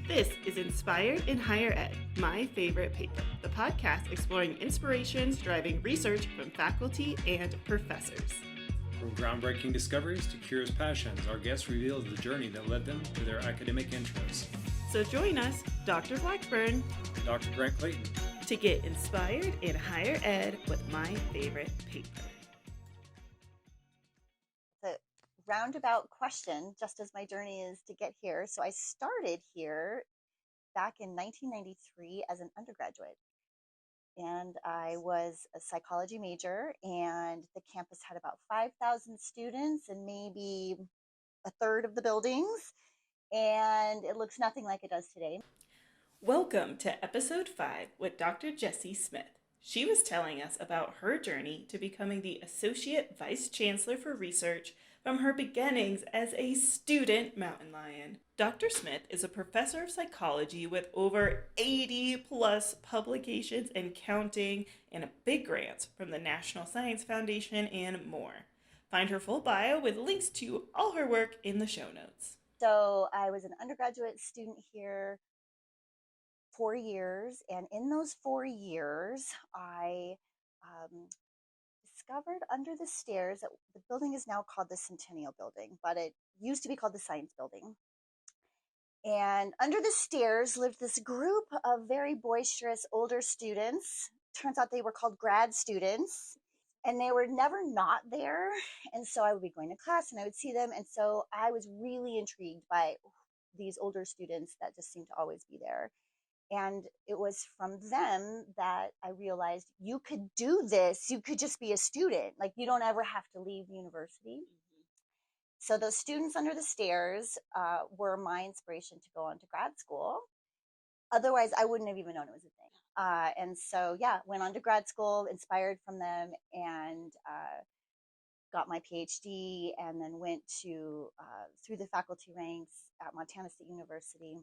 This is Inspired in Higher Ed, My Favorite Paper, the podcast exploring inspirations driving research from faculty and professors. From groundbreaking discoveries to curious passions, our guests reveal the journey that led them to their academic interests. So join us, Dr. Blackburn, and Dr. Grant Clayton, to get inspired in higher ed with My Favorite Paper. The roundabout question, just as my journey is to get here. So I started here back in 1993 as an undergraduate. And I was a psychology major, and the campus had about 5,000 students and maybe a third of the buildings. And it looks nothing like it does today. Welcome to episode 5 with Dr. Jessi Smith. She was telling us about her journey to becoming the Associate Vice Chancellor for Research from her beginnings as a student mountain lion. Dr. Smith is a professor of psychology with over 80 plus publications and counting, and a big grant from the National Science Foundation and more. Find her full bio with links to all her work in the show notes. So I was an undergraduate student here 4 years, and in those 4 years, I discovered under the stairs that the building is now called the Centennial Building, but it used to be called the Science Building. And under the stairs lived this group of very boisterous older students. Turns out they were called grad students, and they were never not there. And so I would be going to class and I would see them. And so I was really intrigued by these older students that just seemed to always be there. And it was from them that I realized you could do this. You could just be a student. Like, you don't ever have to leave university. So those students under the stairs were my inspiration to go on to grad school. Otherwise, I wouldn't have even known it was a thing. And so, went on to grad school, inspired from them, and got my PhD, and then went to through the faculty ranks at Montana State University.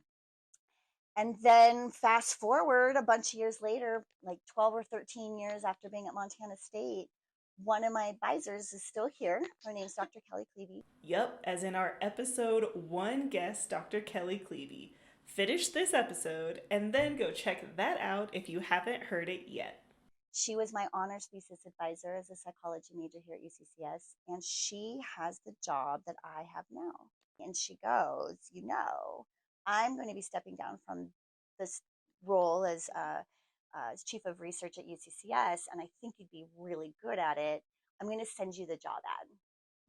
And then fast forward a bunch of years later, like 12 or 13 years after being at Montana State, one of my advisors is still here. Her name's Dr. Kelly Clevey. Yep, as in our episode 1 guest, Dr. Kelly Clevey. Finish this episode and then go check that out if you haven't heard it yet. She was my honors thesis advisor as a psychology major here at UCCS, and she has the job that I have now. And she goes, I'm going to be stepping down from this role as chief of research at UCCS, and I think you'd be really good at it. I'm going to send you the job ad.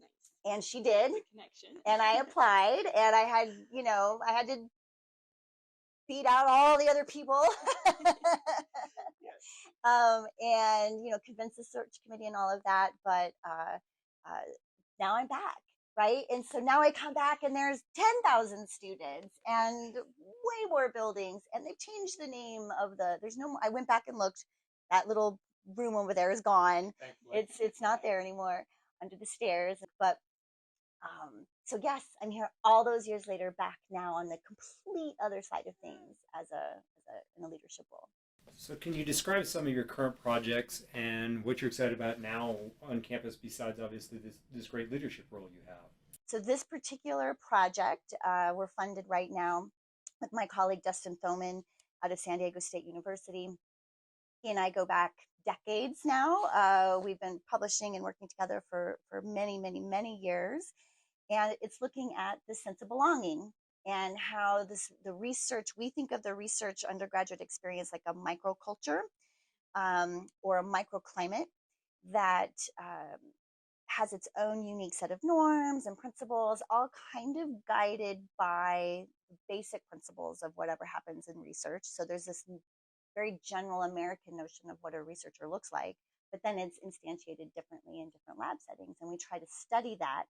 Nice. And she did. Connection. And I applied, and I had to beat out all the other people. And convince the search committee and all of that. But now I'm back. Right. And so now I come back and there's 10,000 students and way more buildings, and they've changed the name of I went back and looked, that little room over there is gone. Thankfully. It's not there anymore under the stairs. But so yes, I'm here all those years later, back now on the complete other side of things in a leadership role. So can you describe some of your current projects and what you're excited about now on campus besides obviously this great leadership role you have? So this particular project, we're funded right now with my colleague Dustin Thoman out of San Diego State University. He and I go back decades now. We've been publishing and working together for many, many, many years. And it's looking at the sense of belonging and how the research, we think of the research undergraduate experience like a microculture or a microclimate that has its own unique set of norms and principles, all kind of guided by basic principles of whatever happens in research. So there's this very general American notion of what a researcher looks like, but then it's instantiated differently in different lab settings. And we try to study that.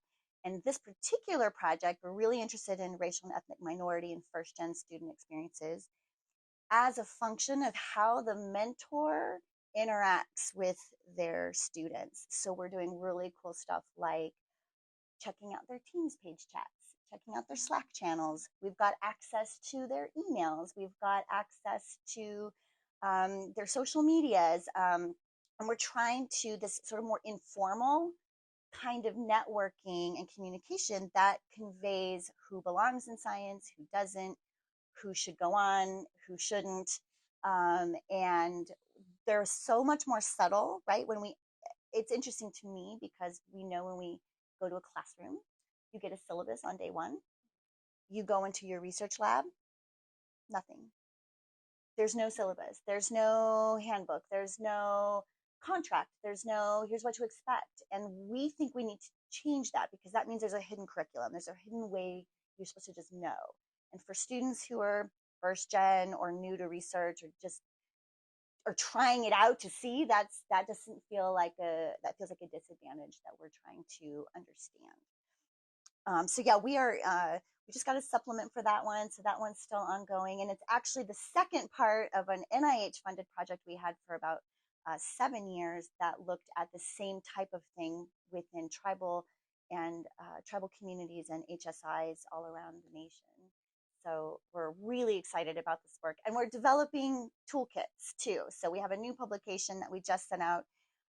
And this particular project, we're really interested in racial and ethnic minority and first-gen student experiences as a function of how the mentor interacts with their students. So we're doing really cool stuff like checking out their Teams page chats, checking out their Slack channels. We've got access to their emails. We've got access to their social medias. And we're trying to, this sort of more informal kind of networking and communication that conveys who belongs in science, who doesn't, who should go on, who shouldn't. And they're so much more subtle, right? It's interesting to me because we know when we go to a classroom, you get a syllabus on day one, you go into your research lab, nothing. There's no syllabus, there's no handbook, there's no contract, there's no here's what to expect. And we think we need to change that because that means there's a hidden curriculum, there's a hidden way you're supposed to just know. And for students who are first gen or new to research or just or trying it out to see, that doesn't feel like that feels like a disadvantage that we're trying to understand. So yeah, we just got a supplement for that one. So that one's still ongoing. And it's actually the second part of an NIH funded project we had for about 7 years that looked at the same type of thing within tribal and tribal communities and HSIs all around the nation. So we're really excited about this work. And we're developing toolkits too. So we have a new publication that we just sent out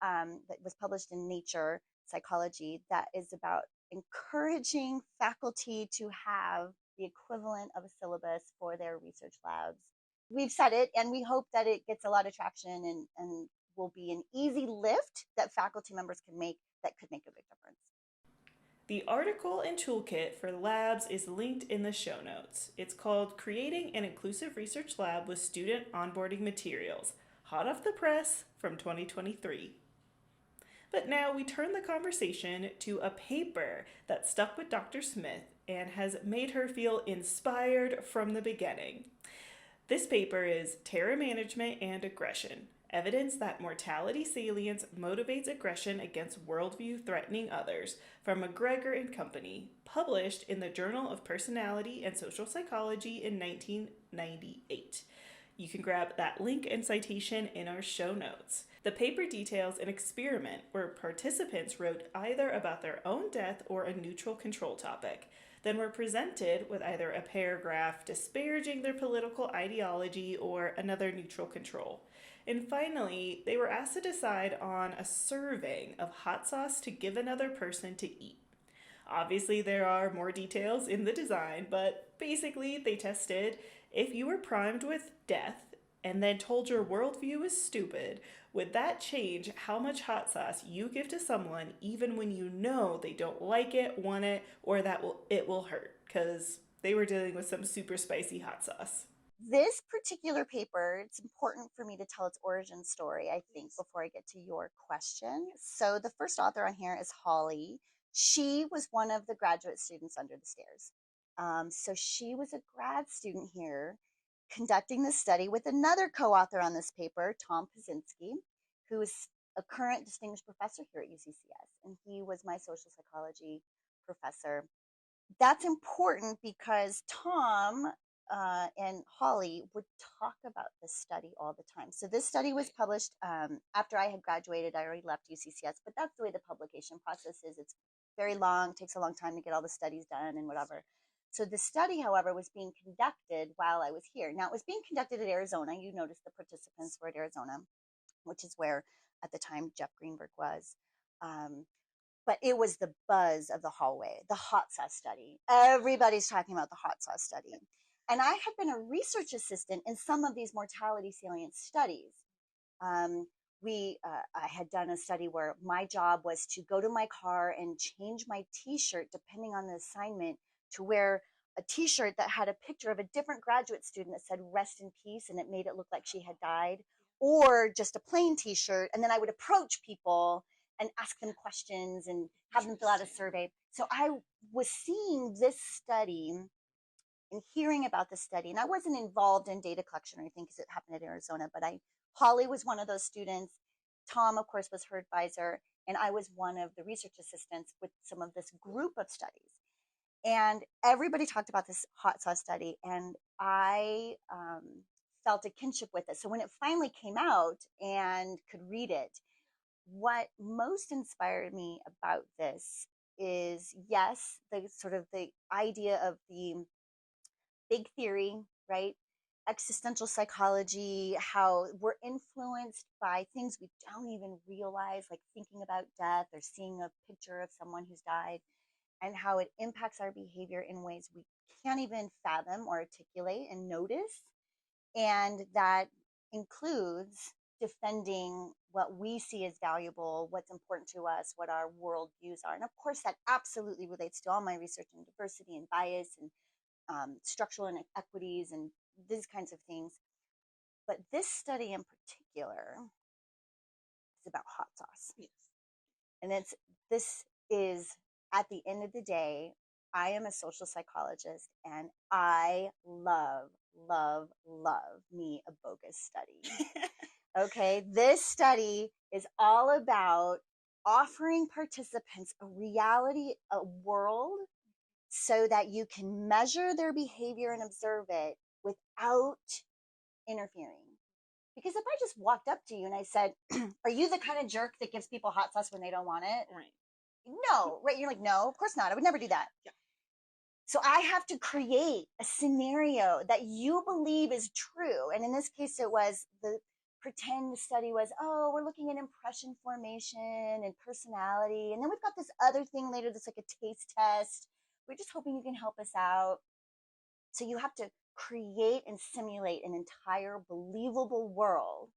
that was published in Nature Psychology that is about encouraging faculty to have the equivalent of a syllabus for their research labs. We've said it, and we hope that it gets a lot of traction and will be an easy lift that faculty members can make that could make a big difference. The article and toolkit for labs is linked in the show notes. It's called Creating an Inclusive Research Lab with Student Onboarding Materials, hot off the press from 2023. But now we turn the conversation to a paper that stuck with Dr. Smith and has made her feel inspired from the beginning. This paper is Terror Management and Aggression, Evidence that Mortality Salience Motivates Aggression Against Worldview Threatening Others, from McGregor and Company, published in the Journal of Personality and Social Psychology in 1998. You can grab that link and citation in our show notes. The paper details an experiment where participants wrote either about their own death or a neutral control topic, then were presented with either a paragraph disparaging their political ideology or another neutral control. And finally, they were asked to decide on a serving of hot sauce to give another person to eat. Obviously, there are more details in the design, but basically, they tested if you were primed with death and then told your worldview is stupid, would that change how much hot sauce you give to someone even when you know they don't like it, want it, or that it will hurt? Because they were dealing with some super spicy hot sauce. This particular paper, it's important for me to tell its origin story, I think, before I get to your question. So the first author on here is Hayley. She was one of the graduate students under the stairs. So she was a grad student here conducting this study with another co-author on this paper, Tom Pazinski, who is a current distinguished professor here at UCCS, and he was my social psychology professor. That's important because Tom and Hayley would talk about this study all the time. So this study was published after I had graduated. I already left UCCS, but that's the way the publication process is. It's very long, takes a long time to get all the studies done and whatever. So the study, however, was being conducted while I was here. Now, it was being conducted at Arizona. You noticed the participants were at Arizona, which is where, at the time, Jeff Greenberg was. But it was the buzz of the hallway, the hot sauce study. Everybody's talking about the hot sauce study. And I had been a research assistant in some of these mortality salience studies. I had done a study where my job was to go to my car and change my t-shirt depending on the assignment to wear a t-shirt that had a picture of a different graduate student that said rest in peace, and it made it look like she had died, or just a plain t-shirt. And then I would approach people and ask them questions and have them fill out a survey. So I was seeing this study and hearing about the study, and I wasn't involved in data collection or anything because it happened at Arizona, but Hayley was one of those students. Tom, of course, was her advisor, and I was one of the research assistants with some of this group of studies. And everybody talked about this hot sauce study, and I felt a kinship with it. So when it finally came out and could read it, what most inspired me about this is, yes, the idea of the big theory, right? Existential psychology, how we're influenced by things we don't even realize, like thinking about death or seeing a picture of someone who's died. and how it impacts our behavior in ways we can't even fathom or articulate and notice. And that includes defending what we see as valuable, what's important to us, what our world views are. And of course, that absolutely relates to all my research in diversity and bias and structural inequities and these kinds of things. But this study in particular is about hot sauce. Yes. And this is, at the end of the day, I am a social psychologist and I love me a bogus study. Okay, this study is all about offering participants a reality, a world, so that you can measure their behavior and observe it without interfering. Because if I just walked up to you and I said, are you the kind of jerk that gives people hot sauce when they don't want it? Right. No, right? You're like, no, of course not. I would never do that. Yeah. So I have to create a scenario that you believe is true. And in this case, it was the pretend study was, oh, we're looking at impression formation and personality. And then we've got this other thing later that's like a taste test. We're just hoping you can help us out. So you have to create and simulate an entire believable world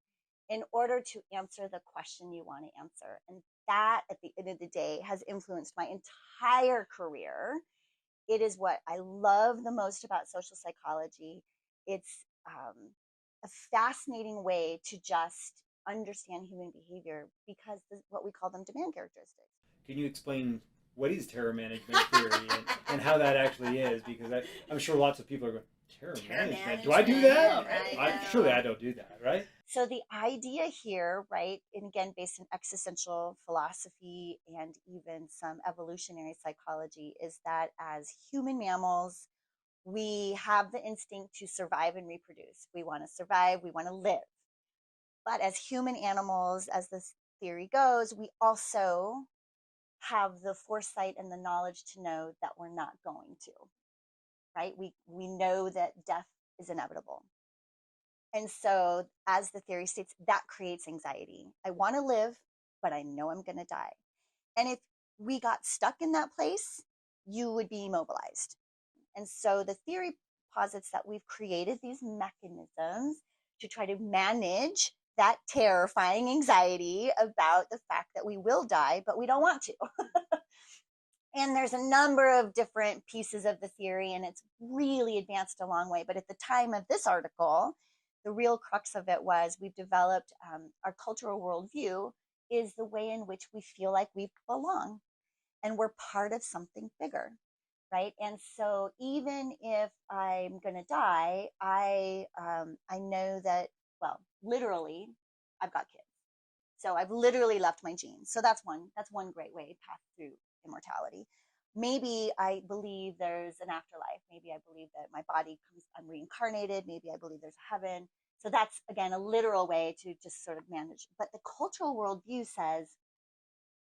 in order to answer the question you want to answer. And that, at the end of the day, has influenced my entire career. It is what I love the most about social psychology. It's a fascinating way to just understand human behavior because what we call them demand characteristics. Can you explain what is terror management theory and how that actually is? Because I'm sure lots of people are going, terror management? Do I do that? Right. Surely I don't do that, right? So the idea here, right, and again, based in existential philosophy and even some evolutionary psychology, is that as human mammals, we have the instinct to survive and reproduce. We want to survive, we want to live. But as human animals, as this theory goes, we also have the foresight and the knowledge to know that we're not going to, right? We know that death is inevitable. And so, as the theory states, that creates anxiety. I want to live, but I know I'm going to die. And if we got stuck in that place, you would be immobilized. And so the theory posits that we've created these mechanisms to try to manage that terrifying anxiety about the fact that we will die, but we don't want to. And there's a number of different pieces of the theory, and it's really advanced a long way. But at the time of this article, the real crux of it was we've developed our cultural worldview is the way in which we feel like we belong and we're part of something bigger, right? And so even if I'm going to die, I know that, well, literally, I've got kids. So I've literally left my genes. So that's one great way path through immortality. Maybe I believe there's an afterlife. Maybe I believe that my body I'm reincarnated. Maybe I believe there's a heaven. So that's, again, a literal way to just sort of manage. But the cultural worldview says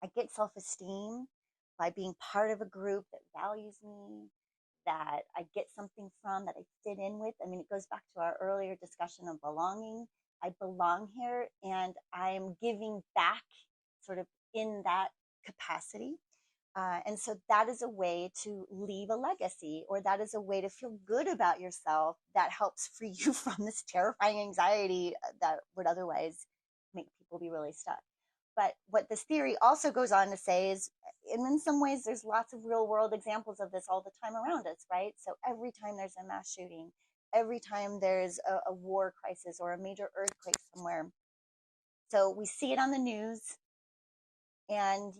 I get self-esteem by being part of a group that values me, that I get something from, that I fit in with. I mean, it goes back to our earlier discussion of belonging. I belong here and I'm giving back sort of in that capacity. And so that is a way to leave a legacy, or that is a way to feel good about yourself that helps free you from this terrifying anxiety that would otherwise make people be really stuck. But what this theory also goes on to say is, and in some ways, there's lots of real world examples of this all the time around us, right? So every time there's a mass shooting, every time there's a war crisis or a major earthquake somewhere, so we see it on the news, and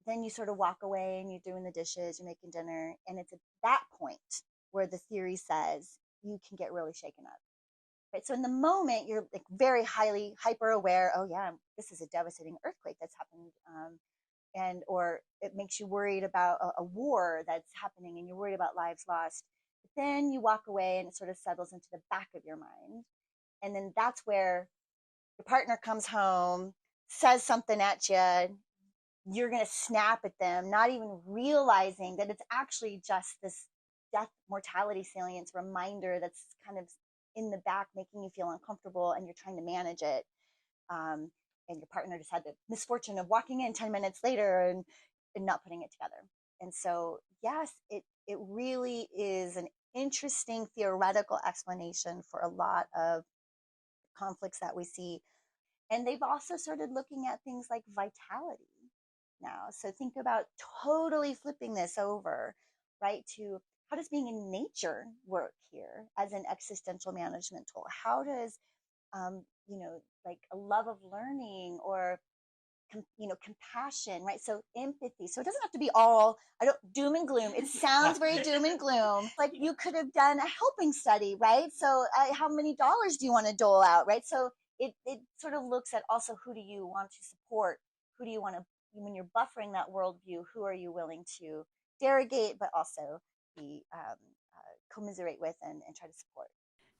then you sort of walk away and you're doing the dishes, you're making dinner, and it's at that point where the theory says you can get really shaken up. Right? So in the moment, you're like very highly hyper aware. Oh yeah, this is a devastating earthquake that's happened, or it makes you worried about a war that's happening, and you're worried about lives lost. But then you walk away, and it sort of settles into the back of your mind, and then that's where your partner comes home, says something at you. You're going to snap at them, not even realizing that it's actually just this death mortality salience reminder that's kind of in the back, making you feel uncomfortable, and you're trying to manage it. And your partner just had the misfortune of walking in 10 minutes later and not putting it together. And so, yes, it really is an interesting theoretical explanation for a lot of conflicts that we see. And they've also started looking at things like vitality now. So think about totally flipping this over, right? To how does being in nature work here as an existential management tool? How does, like a love of learning or compassion, right? So empathy. So it doesn't have to be all, I don't, doom and gloom. It sounds very doom and gloom. Like you could have done a helping study, right? So how many dollars do you want to dole out, right? So it sort of looks at also, who do you want to support? Who do you want to, when you're buffering that worldview, who are you willing to derogate, but also be commiserate with and try to support?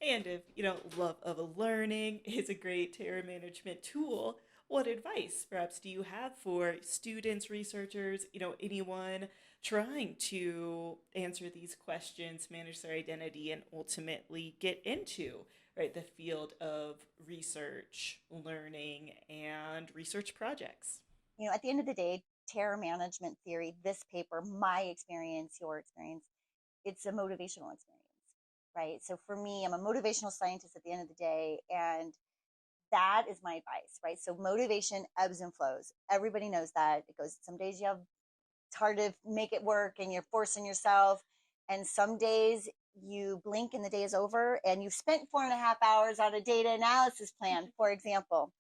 And if, love of learning is a great terror management tool, what advice perhaps do you have for students, researchers, anyone trying to answer these questions, manage their identity, and ultimately get into, right, the field of research, learning, and research projects? At the end of the day, terror management theory, this paper, my experience, your experience, it's a motivational experience, right? So for me, I'm a motivational scientist at the end of the day, and that is my advice, right? So motivation ebbs and flows. Everybody knows that. It goes, some days it's hard to make it work and you're forcing yourself. And some days you blink and the day is over and you've spent 4.5 hours on a data analysis plan, for example.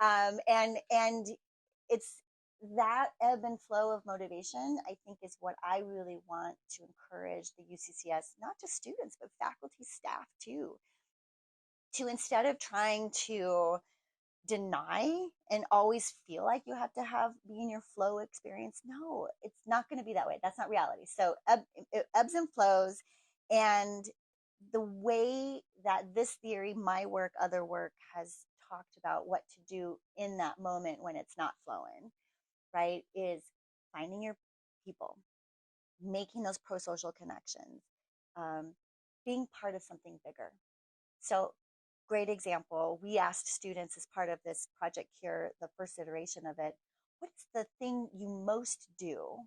And it's that ebb and flow of motivation, I think, is what I really want to encourage the UCCS, not just students, but faculty, staff too, to, instead of trying to deny and always feel like you have to be in your flow experience. No, it's not going to be that way. That's not reality. So it ebbs and flows. And the way that this theory, my work, other work, has talked about what to do in that moment when it's not flowing, right, is finding your people, making those pro-social connections, being part of something bigger. So great example. We asked students as part of this project here, the first iteration of it, what's the thing you most do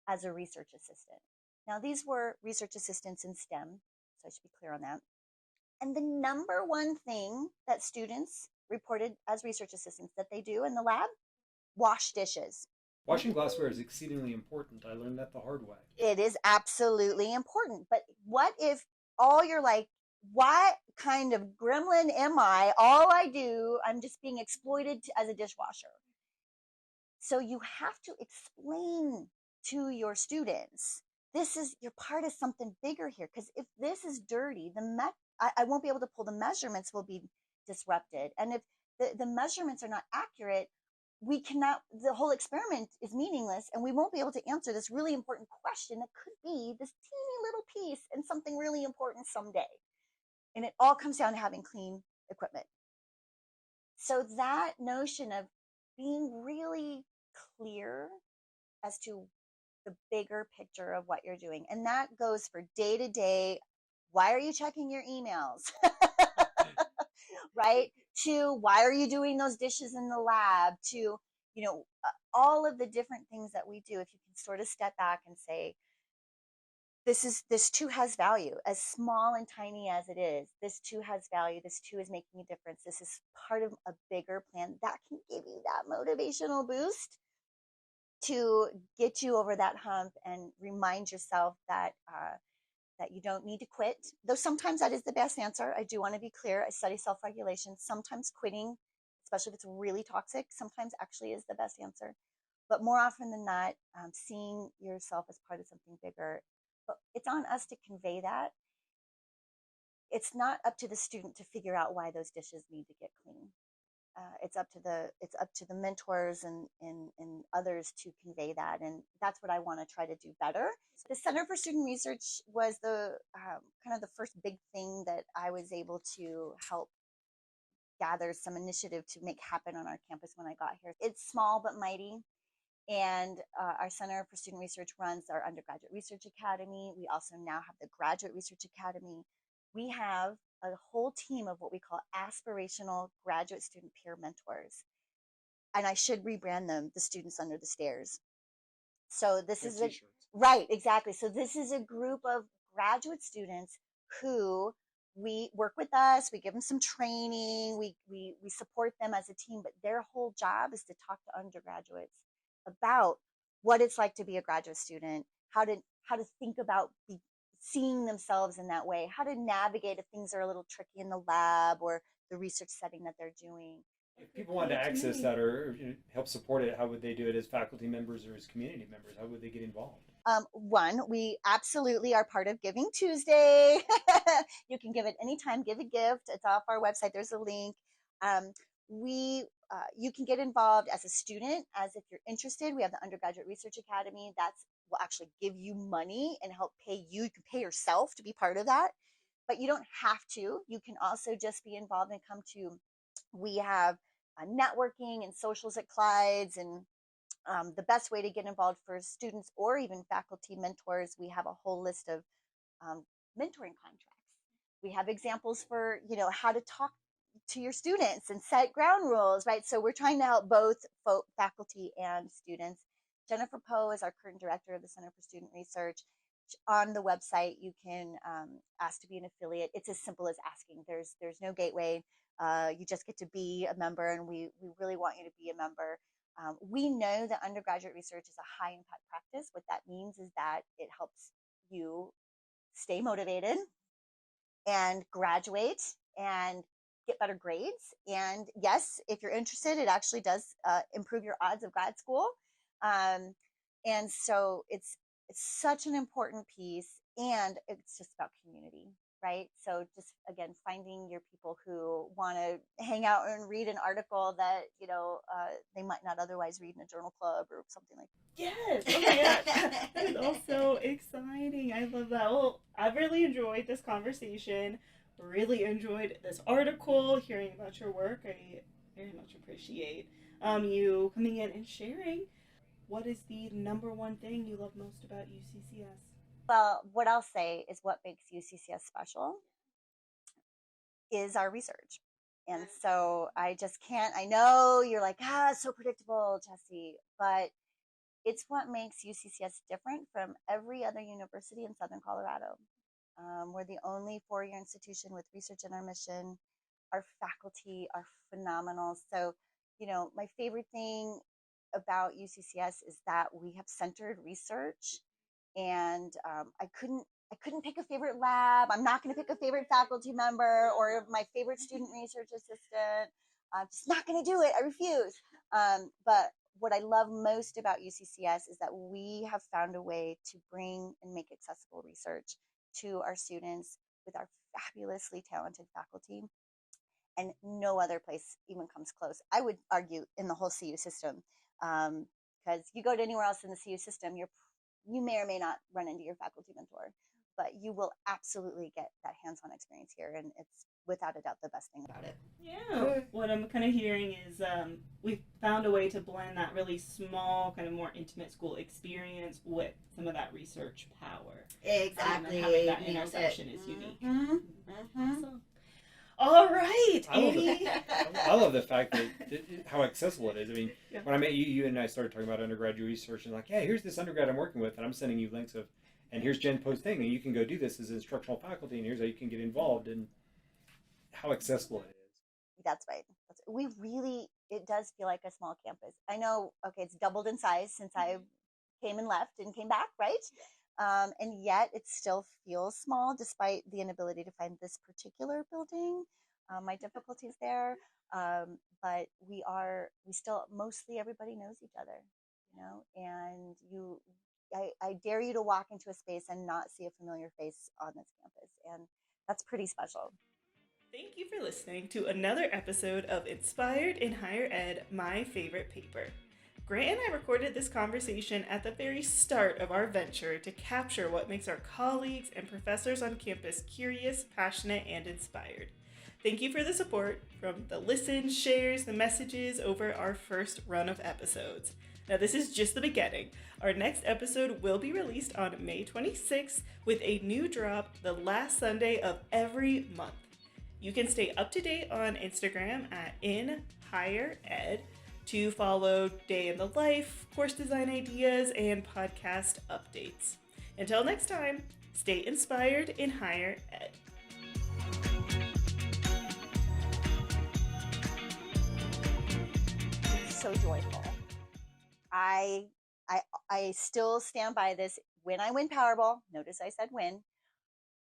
as a research assistant? Now, these were research assistants in STEM, so I should be clear on that. And the number one thing that students reported as research assistants that they do in the lab, wash dishes. Washing glassware is exceedingly important. I learned that the hard way. It is absolutely important. But what if all you're like, what kind of gremlin am I? All I do, I'm just being exploited as a dishwasher. So you have to explain to your students, you're part of something bigger here. Because if this is dirty, I won't be able to pull the measurements, will be disrupted. And if the measurements are not accurate, the whole experiment is meaningless, and we won't be able to answer this really important question that could be this teeny little piece and something really important someday. And it all comes down to having clean equipment. So that notion of being really clear as to the bigger picture of what you're doing, and that goes for day to day. Why are you checking your emails? Right? To why are you doing those dishes in the lab? To, all of the different things that we do. If you can sort of step back and say, this too has value, as small and tiny as it is. This too has value. This too is making a difference. This is part of a bigger plan that can give you that motivational boost to get you over that hump and remind yourself that you don't need to quit. Though sometimes that is the best answer. I do want to be clear. I study self-regulation. Sometimes quitting, especially if it's really toxic, sometimes actually is the best answer. But more often than not, seeing yourself as part of something bigger. But it's on us to convey that. It's not up to the student to figure out why those dishes need to get clean. It's up to the mentors and others to convey that, and that's what I want to try to do better. The Center for Student Research was the kind of the first big thing that I was able to help gather some initiative to make happen on our campus when I got here. It's small but mighty, and our Center for Student Research runs our Undergraduate Research Academy. We also now have the Graduate Research Academy. We have a whole team of what we call aspirational graduate student peer mentors. And I should rebrand them the Students Under the Stairs. So this is Right, exactly. So this is a group of graduate students who we work with us, we give them some training, we support them as a team, but their whole job is to talk to undergraduates about what it's like to be a graduate student, how to think about seeing themselves in that way, how to navigate if things are a little tricky in the lab or the research setting that they're doing. If people want to access that or help support it, how would they do it as faculty members or as community members? How would they get involved? One, we absolutely are part of Giving Tuesday. You can give it anytime, give a gift. It's off our website. There's a link. Um, you can get involved as a student, as if you're interested. We have the Undergraduate Research Academy. That's will actually give you money and help pay you. You can pay yourself to be part of that, but you don't have to. You can also just be involved and come to. We have networking and socials at Clyde's, and the best way to get involved for students or even faculty mentors, we have a whole list of um, mentoring contracts. We have examples for, how to talk to your students and set ground rules, right? So we're trying to help both faculty and students. Jennifer Poe is our current director of the Center for Student Research. On the website, you can ask to be an affiliate. It's as simple as asking. There's no gateway. You just get to be a member, and we really want you to be a member. We know that undergraduate research is a high impact practice. What that means is that it helps you stay motivated and graduate and get better grades. And yes, if you're interested, it actually does improve your odds of grad school. And so it's such an important piece, and it's just about community, right? So just again, finding your people who want to hang out and read an article that they might not otherwise read in a journal club or something like that. Yes. Oh my gosh. That is also exciting. I love that. Well, I've really enjoyed this conversation. Really enjoyed this article, hearing about your work. I very much appreciate you coming in and sharing. What is the number one thing you love most about UCCS? Well, what I'll say is what makes UCCS special is our research. And so I just can't, I know you're like, it's so predictable, Jessi, but it's what makes UCCS different from every other university in Southern Colorado. We're the only four-year institution with research in our mission. Our faculty are phenomenal. So, my favorite thing about UCCS is that we have centered research, and I couldn't pick a favorite lab. I'm not going to pick a favorite faculty member or my favorite student research assistant. I'm just not going to do it. I refuse. But what I love most about UCCS is that we have found a way to bring and make accessible research to our students with our fabulously talented faculty. And no other place even comes close, I would argue, in the whole CU system. Because you go to anywhere else in the CU system, you may or may not run into your faculty mentor, but you will absolutely get that hands-on experience here, and it's without a doubt the best thing about it. Yeah, what I'm kind of hearing is we've found a way to blend that really small, kind of more intimate school experience with some of that research power. Exactly. And having that intersection is unique. Mm-hmm. Mm-hmm. Awesome. All right, Amy. I love the fact that how accessible it is. I mean, Yeah. when I met you, you and I started talking about undergraduate research, and like, hey, here's this undergrad I'm working with, and I'm sending you links of, and here's Jen Poe's thing, and you can go do this as instructional faculty, and here's how you can get involved, and how accessible it is. That's right. It does feel like a small campus. I know, okay, it's doubled in size since I came and left and came back, right? And yet it still feels small despite the inability to find this particular building. My difficulties there, but we still, mostly everybody knows each other, and I dare you to walk into a space and not see a familiar face on this campus, and that's pretty special. Thank you for listening to another episode of Inspired in Higher Ed, My Favorite Paper. Grant and I recorded this conversation at the very start of our venture to capture what makes our colleagues and professors on campus curious, passionate, and inspired. Thank you for the support from the listens, shares, the messages over our first run of episodes. Now, this is just the beginning. Our next episode will be released on May 26th with a new drop the last Sunday of every month. You can stay up to date on Instagram at In Higher Ed. to follow day in the life, course design ideas, and podcast updates. Until next time, stay inspired in higher ed. So joyful. I still stand by this. When I win Powerball, notice I said win,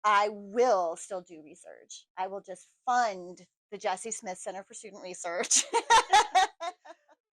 I will still do research. I will just fund the Jessi Smith Center for Student Research.